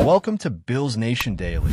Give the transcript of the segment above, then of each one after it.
Welcome to Bills Nation Daily,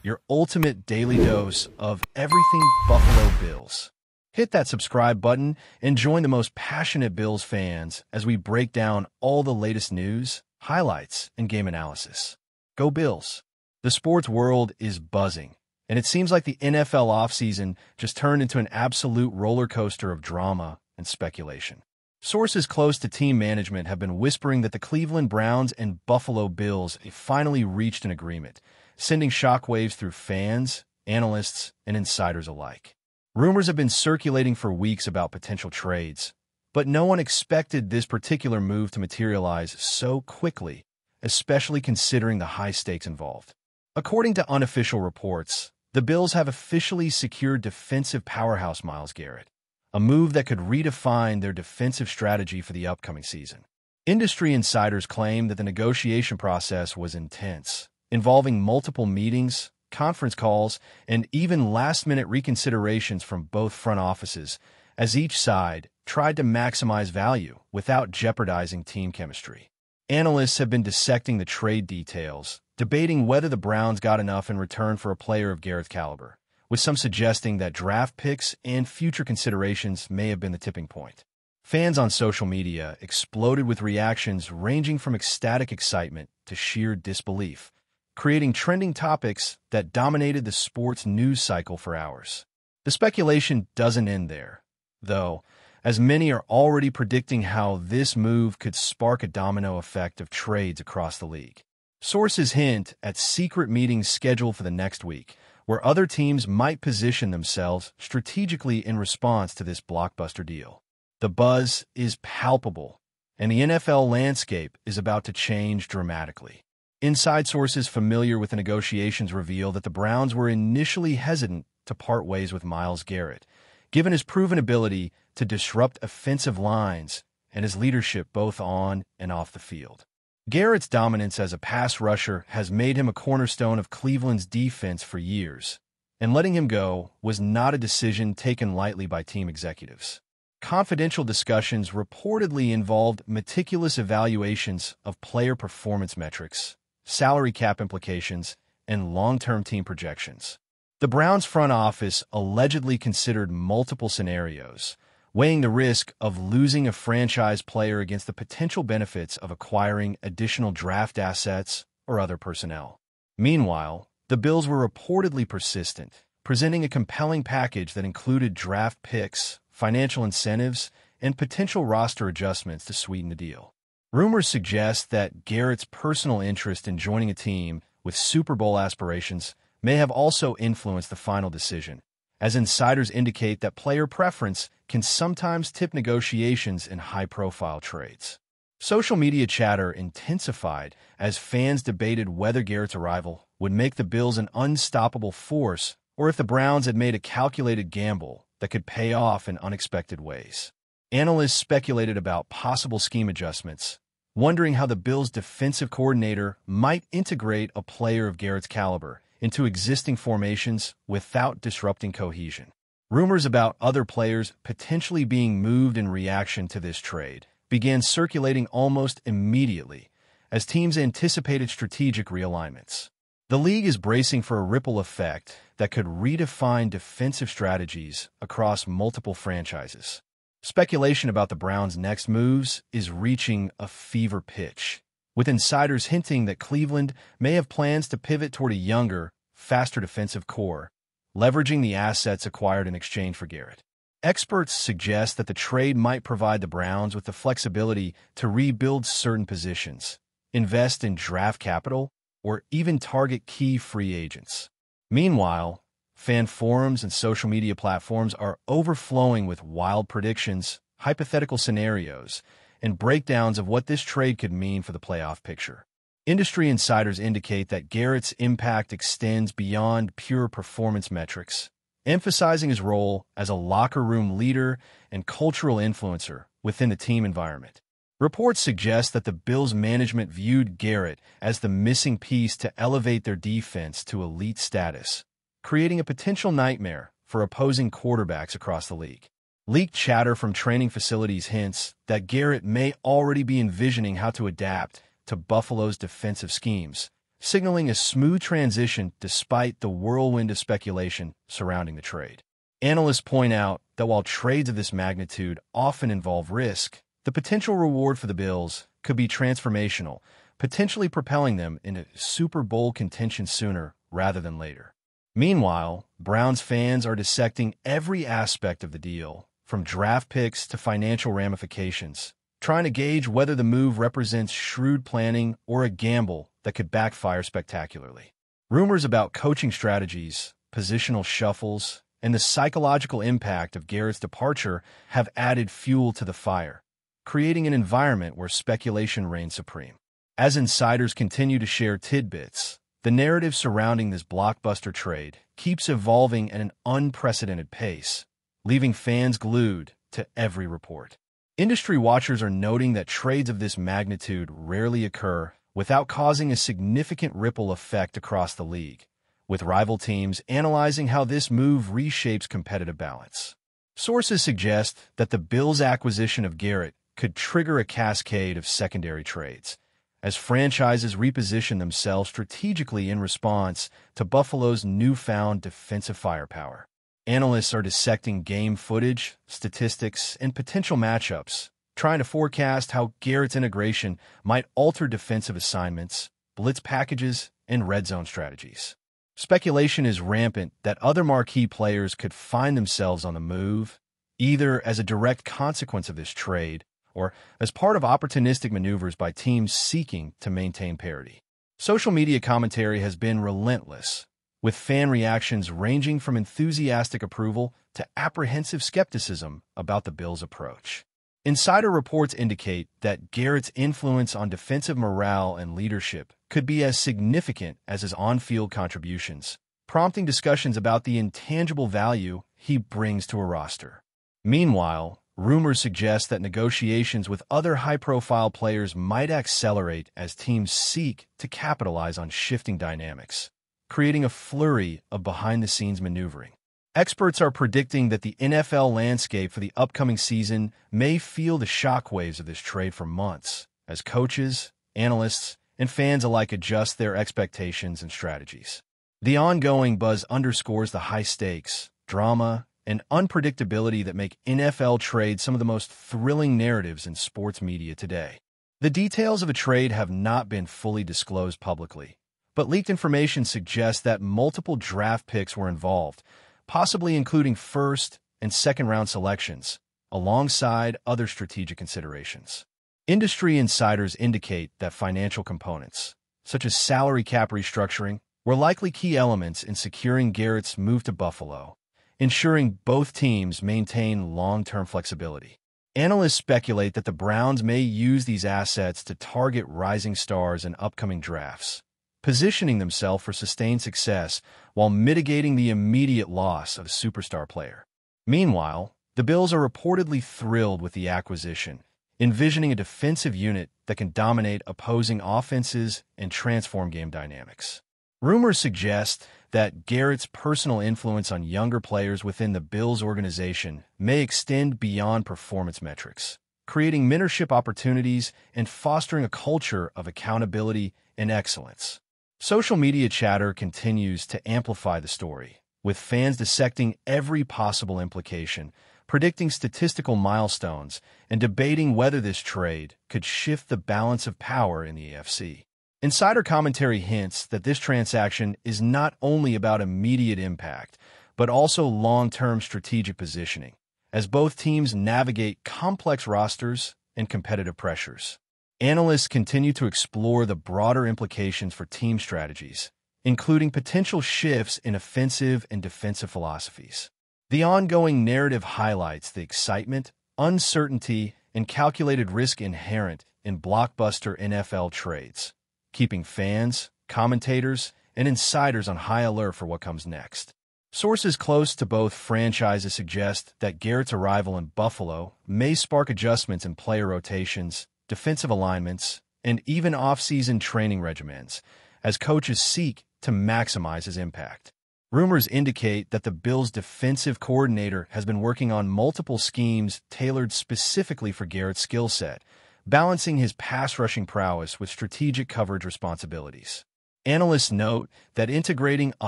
your ultimate daily dose of everything Buffalo Bills. Hit that subscribe button and join the most passionate Bills fans as we break down all the latest news, highlights, and game analysis. Go Bills! The sports world is buzzing, and it seems like the NFL offseason just turned into an absolute roller coaster of drama and speculation. Sources close to team management have been whispering that the Cleveland Browns and Buffalo Bills have finally reached an agreement, sending shockwaves through fans, analysts, and insiders alike. Rumors have been circulating for weeks about potential trades, but no one expected this particular move to materialize so quickly, especially considering the high stakes involved. According to unofficial reports, the Bills have officially secured defensive powerhouse Myles Garrett, a move that could redefine their defensive strategy for the upcoming season. Industry insiders claim that the negotiation process was intense, involving multiple meetings, conference calls, and even last-minute reconsiderations from both front offices, as each side tried to maximize value without jeopardizing team chemistry. Analysts have been dissecting the trade details, debating whether the Browns got enough in return for a player of Garrett's caliber, with some suggesting that draft picks and future considerations may have been the tipping point. Fans on social media exploded with reactions ranging from ecstatic excitement to sheer disbelief, creating trending topics that dominated the sports news cycle for hours. The speculation doesn't end there, though, as many are already predicting how this move could spark a domino effect of trades across the league. Sources hint at secret meetings scheduled for the next week, where other teams might position themselves strategically in response to this blockbuster deal. The buzz is palpable, and the NFL landscape is about to change dramatically. Inside sources familiar with the negotiations reveal that the Browns were initially hesitant to part ways with Myles Garrett, given his proven ability to disrupt offensive lines and his leadership both on and off the field. Garrett's dominance as a pass rusher has made him a cornerstone of Cleveland's defense for years, and letting him go was not a decision taken lightly by team executives. Confidential discussions reportedly involved meticulous evaluations of player performance metrics, salary cap implications, and long-term team projections. The Browns front office allegedly considered multiple scenarios, weighing the risk of losing a franchise player against the potential benefits of acquiring additional draft assets or other personnel. Meanwhile, the Bills were reportedly persistent, presenting a compelling package that included draft picks, financial incentives, and potential roster adjustments to sweeten the deal. Rumors suggest that Garrett's personal interest in joining a team with Super Bowl aspirations may have also influenced the final decision, as insiders indicate that player preference can sometimes tip negotiations in high-profile trades. Social media chatter intensified as fans debated whether Garrett's arrival would make the Bills an unstoppable force or if the Browns had made a calculated gamble that could pay off in unexpected ways. Analysts speculated about possible scheme adjustments, wondering how the Bills' defensive coordinator might integrate a player of Garrett's caliber into existing formations without disrupting cohesion. Rumors about other players potentially being moved in reaction to this trade began circulating almost immediately as teams anticipated strategic realignments. The league is bracing for a ripple effect that could redefine defensive strategies across multiple franchises. Speculation about the Browns' next moves is reaching a fever pitch, with insiders hinting that Cleveland may have plans to pivot toward a younger, faster defensive core, leveraging the assets acquired in exchange for Garrett. Experts suggest that the trade might provide the Browns with the flexibility to rebuild certain positions, invest in draft capital, or even target key free agents. Meanwhile, fan forums and social media platforms are overflowing with wild predictions, hypothetical scenarios, and breakdowns of what this trade could mean for the playoff picture. Industry insiders indicate that Garrett's impact extends beyond pure performance metrics, emphasizing his role as a locker room leader and cultural influencer within the team environment. Reports suggest that the Bills' management viewed Garrett as the missing piece to elevate their defense to elite status, creating a potential nightmare for opposing quarterbacks across the league. Leaked chatter from training facilities hints that Garrett may already be envisioning how to adapt to Buffalo's defensive schemes, signaling a smooth transition despite the whirlwind of speculation surrounding the trade. Analysts point out that while trades of this magnitude often involve risk, the potential reward for the Bills could be transformational, potentially propelling them into Super Bowl contention sooner rather than later. Meanwhile, Browns fans are dissecting every aspect of the deal, from draft picks to financial ramifications, trying to gauge whether the move represents shrewd planning or a gamble that could backfire spectacularly. Rumors about coaching strategies, positional shuffles, and the psychological impact of Garrett's departure have added fuel to the fire, creating an environment where speculation reigns supreme. As insiders continue to share tidbits, the narrative surrounding this blockbuster trade keeps evolving at an unprecedented pace, leaving fans glued to every report. Industry watchers are noting that trades of this magnitude rarely occur without causing a significant ripple effect across the league, with rival teams analyzing how this move reshapes competitive balance. Sources suggest that the Bills' acquisition of Garrett could trigger a cascade of secondary trades, as franchises reposition themselves strategically in response to Buffalo's newfound defensive firepower. Analysts are dissecting game footage, statistics, and potential matchups, trying to forecast how Garrett's integration might alter defensive assignments, blitz packages, and red zone strategies. Speculation is rampant that other marquee players could find themselves on the move, either as a direct consequence of this trade or as part of opportunistic maneuvers by teams seeking to maintain parity. Social media commentary has been relentless, with fan reactions ranging from enthusiastic approval to apprehensive skepticism about the Bills' approach. Insider reports indicate that Garrett's influence on defensive morale and leadership could be as significant as his on-field contributions, prompting discussions about the intangible value he brings to a roster. Meanwhile, rumors suggest that negotiations with other high-profile players might accelerate as teams seek to capitalize on shifting dynamics, creating a flurry of behind-the-scenes maneuvering. Experts are predicting that the NFL landscape for the upcoming season may feel the shockwaves of this trade for months, as coaches, analysts, and fans alike adjust their expectations and strategies. The ongoing buzz underscores the high stakes, drama, and unpredictability that make NFL trades some of the most thrilling narratives in sports media today. The details of a trade have not been fully disclosed publicly, but leaked information suggests that multiple draft picks were involved, possibly including first- and second-round selections, alongside other strategic considerations. Industry insiders indicate that financial components, such as salary cap restructuring, were likely key elements in securing Garrett's move to Buffalo, ensuring both teams maintain long-term flexibility. Analysts speculate that the Browns may use these assets to target rising stars in upcoming drafts, positioning themselves for sustained success while mitigating the immediate loss of a superstar player. Meanwhile, the Bills are reportedly thrilled with the acquisition, envisioning a defensive unit that can dominate opposing offenses and transform game dynamics. Rumors suggest that Garrett's personal influence on younger players within the Bills organization may extend beyond performance metrics, creating mentorship opportunities and fostering a culture of accountability and excellence. Social media chatter continues to amplify the story, with fans dissecting every possible implication, predicting statistical milestones, and debating whether this trade could shift the balance of power in the AFC. Insider commentary hints that this transaction is not only about immediate impact, but also long-term strategic positioning, as both teams navigate complex rosters and competitive pressures. Analysts continue to explore the broader implications for team strategies, including potential shifts in offensive and defensive philosophies. The ongoing narrative highlights the excitement, uncertainty, and calculated risk inherent in blockbuster NFL trades, keeping fans, commentators, and insiders on high alert for what comes next. Sources close to both franchises suggest that Garrett's arrival in Buffalo may spark adjustments in player rotations, defensive alignments, and even off-season training regimens, as coaches seek to maximize his impact. Rumors indicate that the Bills' defensive coordinator has been working on multiple schemes tailored specifically for Garrett's skill set, balancing his pass-rushing prowess with strategic coverage responsibilities. Analysts note that integrating a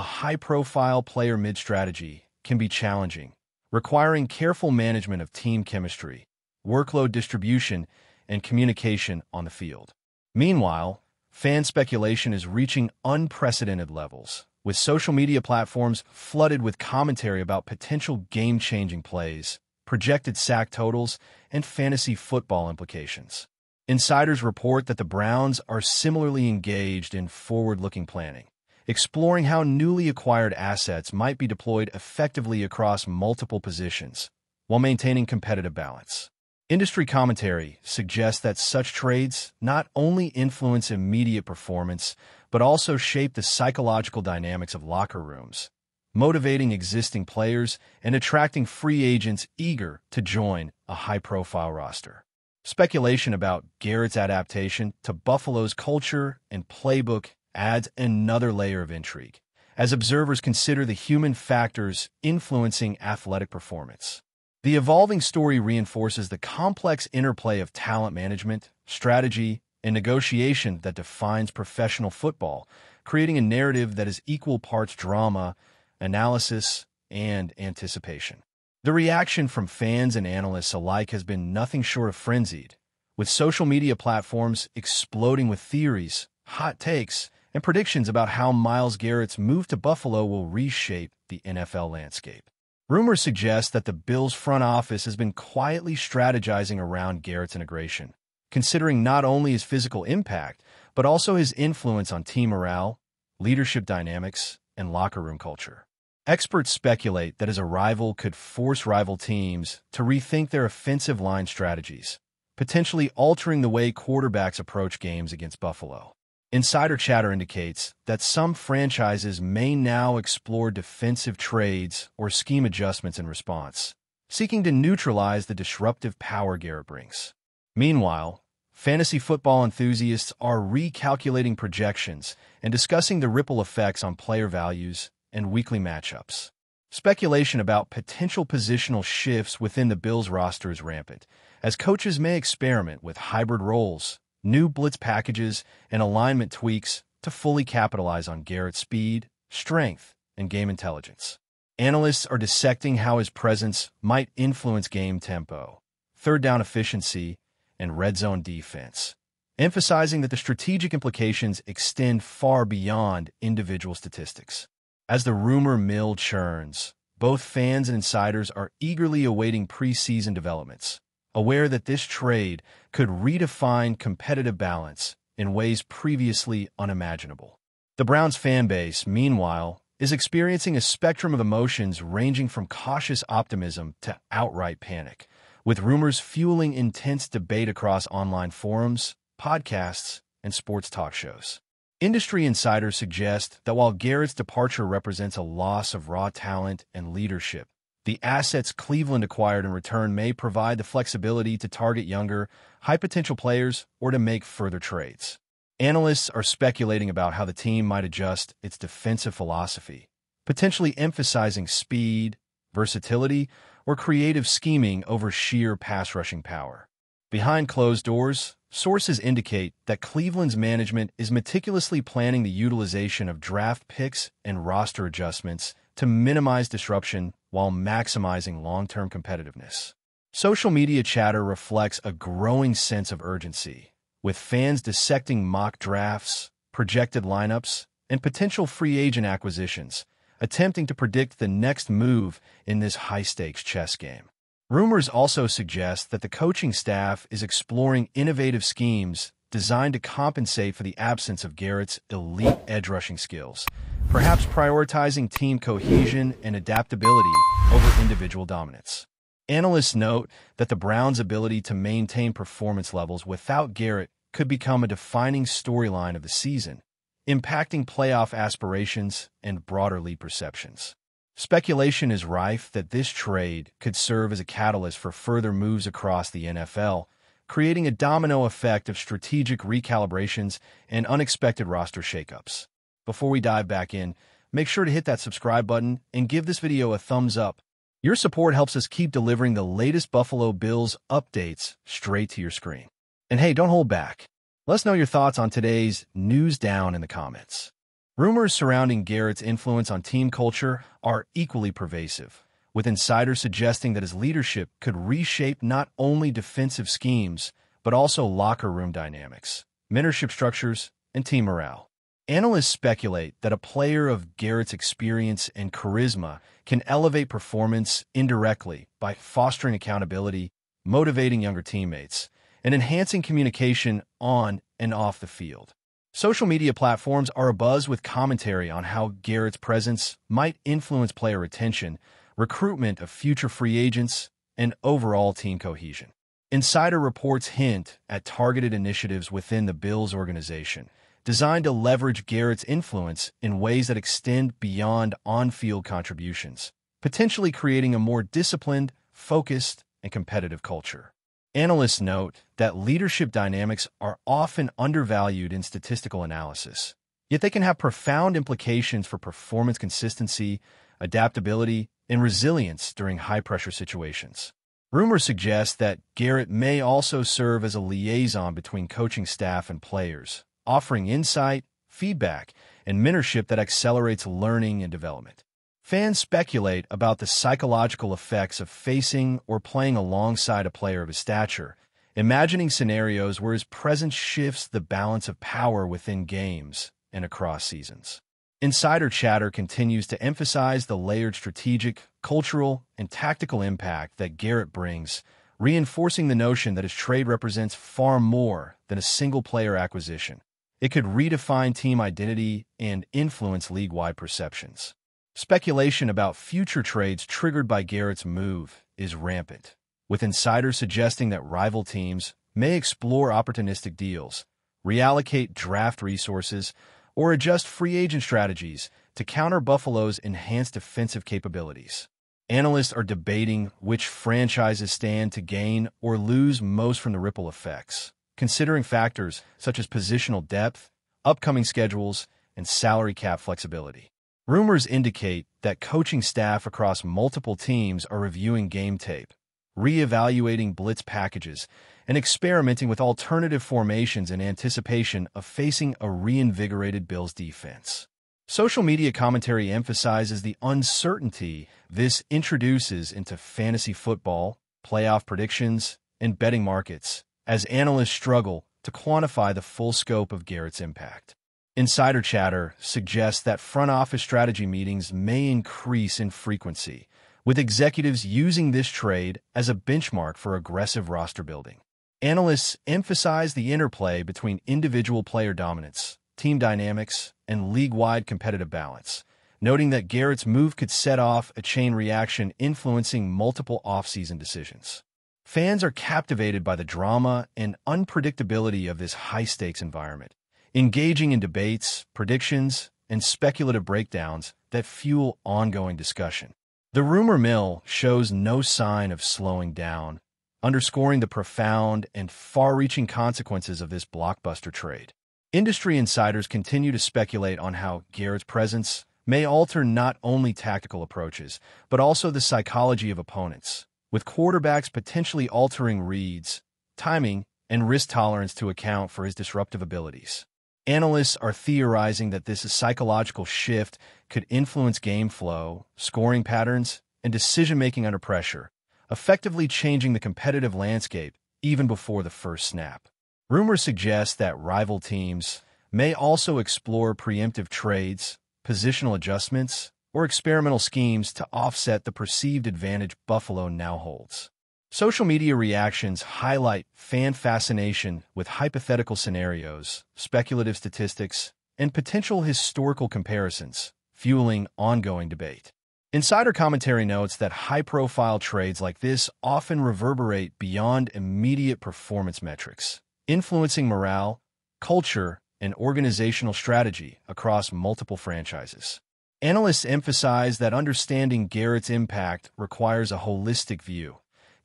high-profile player mid-strategy can be challenging, requiring careful management of team chemistry, workload distribution, and communication on the field. Meanwhile, fan speculation is reaching unprecedented levels, with social media platforms flooded with commentary about potential game-changing plays, projected sack totals, and fantasy football implications. Insiders report that the Browns are similarly engaged in forward-looking planning, exploring how newly acquired assets might be deployed effectively across multiple positions, while maintaining competitive balance. Industry commentary suggests that such trades not only influence immediate performance, but also shape the psychological dynamics of locker rooms, motivating existing players and attracting free agents eager to join a high-profile roster. Speculation about Garrett's adaptation to Buffalo's culture and playbook adds another layer of intrigue, as observers consider the human factors influencing athletic performance. The evolving story reinforces the complex interplay of talent management, strategy, and negotiation that defines professional football, creating a narrative that is equal parts drama, analysis, and anticipation. The reaction from fans and analysts alike has been nothing short of frenzied, with social media platforms exploding with theories, hot takes, and predictions about how Myles Garrett's move to Buffalo will reshape the NFL landscape. Rumors suggest that the Bills front office has been quietly strategizing around Garrett's integration, considering not only his physical impact, but also his influence on team morale, leadership dynamics, and locker room culture. Experts speculate that his arrival could force rival teams to rethink their offensive line strategies, potentially altering the way quarterbacks approach games against Buffalo. Insider chatter indicates that some franchises may now explore defensive trades or scheme adjustments in response, seeking to neutralize the disruptive power Garrett brings. Meanwhile, fantasy football enthusiasts are recalculating projections and discussing the ripple effects on player values and weekly matchups. Speculation about potential positional shifts within the Bills roster is rampant, as coaches may experiment with hybrid roles, new blitz packages, and alignment tweaks to fully capitalize on Garrett's speed, strength, and game intelligence. Analysts are dissecting how his presence might influence game tempo, third down efficiency, and red zone defense, emphasizing that the strategic implications extend far beyond individual statistics. As the rumor mill churns, both fans and insiders are eagerly awaiting preseason developments, aware that this trade could redefine competitive balance in ways previously unimaginable. The Browns fan base, meanwhile, is experiencing a spectrum of emotions ranging from cautious optimism to outright panic, with rumors fueling intense debate across online forums, podcasts, and sports talk shows. Industry insiders suggest that while Garrett's departure represents a loss of raw talent and leadership, the assets Cleveland acquired in return may provide the flexibility to target younger, high-potential players or to make further trades. Analysts are speculating about how the team might adjust its defensive philosophy, potentially emphasizing speed, versatility, or creative scheming over sheer pass-rushing power. Behind closed doors, sources indicate that Cleveland's management is meticulously planning the utilization of draft picks and roster adjustments to minimize disruption while maximizing long-term competitiveness. Social media chatter reflects a growing sense of urgency, with fans dissecting mock drafts, projected lineups, and potential free agent acquisitions, attempting to predict the next move in this high-stakes chess game. Rumors also suggest that the coaching staff is exploring innovative schemes designed to compensate for the absence of Garrett's elite edge-rushing skills, perhaps prioritizing team cohesion and adaptability over individual dominance. Analysts note that the Browns' ability to maintain performance levels without Garrett could become a defining storyline of the season, impacting playoff aspirations and broader league perceptions. Speculation is rife that this trade could serve as a catalyst for further moves across the NFL, creating a domino effect of strategic recalibrations and unexpected roster shakeups. Before we dive back in, make sure to hit that subscribe button and give this video a thumbs up. Your support helps us keep delivering the latest Buffalo Bills updates straight to your screen. And hey, don't hold back. Let us know your thoughts on today's news down in the comments. Rumors surrounding Garrett's influence on team culture are equally pervasive, with insiders suggesting that his leadership could reshape not only defensive schemes, but also locker room dynamics, mentorship structures, and team morale. Analysts speculate that a player of Garrett's experience and charisma can elevate performance indirectly by fostering accountability, motivating younger teammates, and enhancing communication on and off the field. Social media platforms are abuzz with commentary on how Garrett's presence might influence player retention, recruitment of future free agents, and overall team cohesion. Insider reports hint at targeted initiatives within the Bills organization, designed to leverage Garrett's influence in ways that extend beyond on-field contributions, potentially creating a more disciplined, focused, and competitive culture. Analysts note that leadership dynamics are often undervalued in statistical analysis, yet they can have profound implications for performance consistency, adaptability, and resilience during high-pressure situations. Rumors suggest that Garrett may also serve as a liaison between coaching staff and players, offering insight, feedback, and mentorship that accelerates learning and development. Fans speculate about the psychological effects of facing or playing alongside a player of his stature, imagining scenarios where his presence shifts the balance of power within games and across seasons. Insider chatter continues to emphasize the layered strategic, cultural, and tactical impact that Garrett brings, reinforcing the notion that his trade represents far more than a single-player acquisition. It could redefine team identity and influence league-wide perceptions. Speculation about future trades triggered by Garrett's move is rampant, with insiders suggesting that rival teams may explore opportunistic deals, reallocate draft resources, or adjust free agent strategies to counter Buffalo's enhanced defensive capabilities. Analysts are debating which franchises stand to gain or lose most from the ripple effects, considering factors such as positional depth, upcoming schedules, and salary cap flexibility. Rumors indicate that coaching staff across multiple teams are reviewing game tape, re-evaluating blitz packages, and experimenting with alternative formations in anticipation of facing a reinvigorated Bills defense. Social media commentary emphasizes the uncertainty this introduces into fantasy football, playoff predictions, and betting markets, as analysts struggle to quantify the full scope of Garrett's impact. Insider chatter suggests that front office strategy meetings may increase in frequency, with executives using this trade as a benchmark for aggressive roster building. Analysts emphasize the interplay between individual player dominance, team dynamics, and league-wide competitive balance, noting that Garrett's move could set off a chain reaction influencing multiple offseason decisions. Fans are captivated by the drama and unpredictability of this high-stakes environment, engaging in debates, predictions, and speculative breakdowns that fuel ongoing discussion. The rumor mill shows no sign of slowing down, underscoring the profound and far-reaching consequences of this blockbuster trade. Industry insiders continue to speculate on how Garrett's presence may alter not only tactical approaches, but also the psychology of opponents, with quarterbacks potentially altering reads, timing, and risk tolerance to account for his disruptive abilities. Analysts are theorizing that this psychological shift could influence game flow, scoring patterns, and decision-making under pressure, effectively changing the competitive landscape even before the first snap. Rumors suggest that rival teams may also explore preemptive trades, positional adjustments, or experimental schemes to offset the perceived advantage Buffalo now holds. Social media reactions highlight fan fascination with hypothetical scenarios, speculative statistics, and potential historical comparisons, fueling ongoing debate. Insider commentary notes that high-profile trades like this often reverberate beyond immediate performance metrics, influencing morale, culture, and organizational strategy across multiple franchises. Analysts emphasize that understanding Garrett's impact requires a holistic view,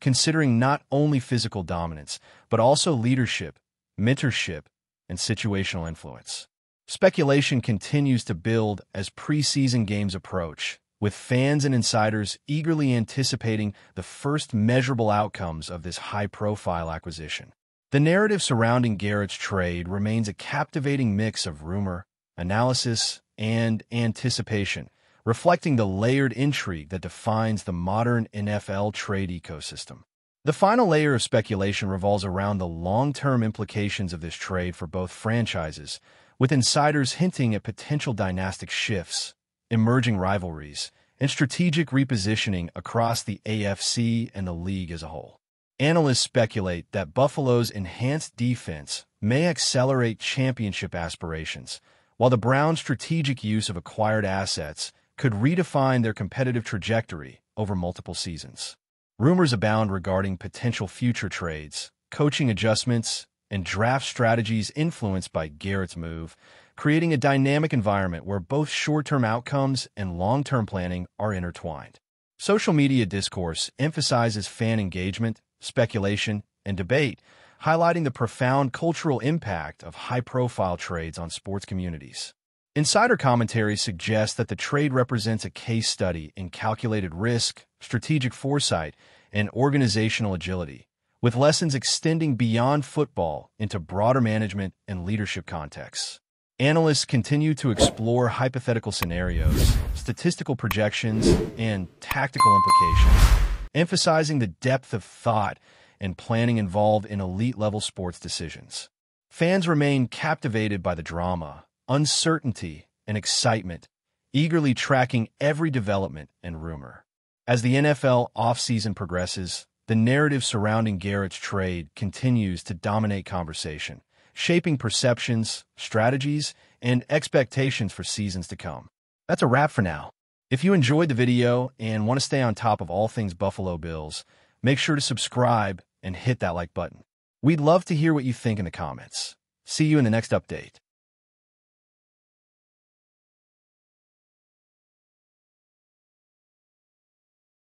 considering not only physical dominance, but also leadership, mentorship, and situational influence. Speculation continues to build as preseason games approach, with fans and insiders eagerly anticipating the first measurable outcomes of this high-profile acquisition. The narrative surrounding Garrett's trade remains a captivating mix of rumor, analysis, and anticipation, reflecting the layered intrigue that defines the modern NFL trade ecosystem. The final layer of speculation revolves around the long-term implications of this trade for both franchises, with insiders hinting at potential dynastic shifts, emerging rivalries, and strategic repositioning across the AFC and the league as a whole. Analysts speculate that Buffalo's enhanced defense may accelerate championship aspirations, while the Browns' strategic use of acquired assets could redefine their competitive trajectory over multiple seasons. Rumors abound regarding potential future trades, coaching adjustments, and draft strategies influenced by Garrett's move, creating a dynamic environment where both short-term outcomes and long-term planning are intertwined. Social media discourse emphasizes fan engagement, speculation, and debate, highlighting the profound cultural impact of high-profile trades on sports communities. Insider commentary suggests that the trade represents a case study in calculated risk, strategic foresight, and organizational agility, with lessons extending beyond football into broader management and leadership contexts. Analysts continue to explore hypothetical scenarios, statistical projections, and tactical implications, emphasizing the depth of thought and planning involved in elite-level sports decisions. Fans remain captivated by the drama, uncertainty, and excitement, eagerly tracking every development and rumor. As the NFL offseason progresses, the narrative surrounding Garrett's trade continues to dominate conversation, shaping perceptions, strategies, and expectations for seasons to come. That's a wrap for now. If you enjoyed the video and want to stay on top of all things Buffalo Bills, make sure to subscribe and hit that like button. We'd love to hear what you think in the comments. See you in the next update.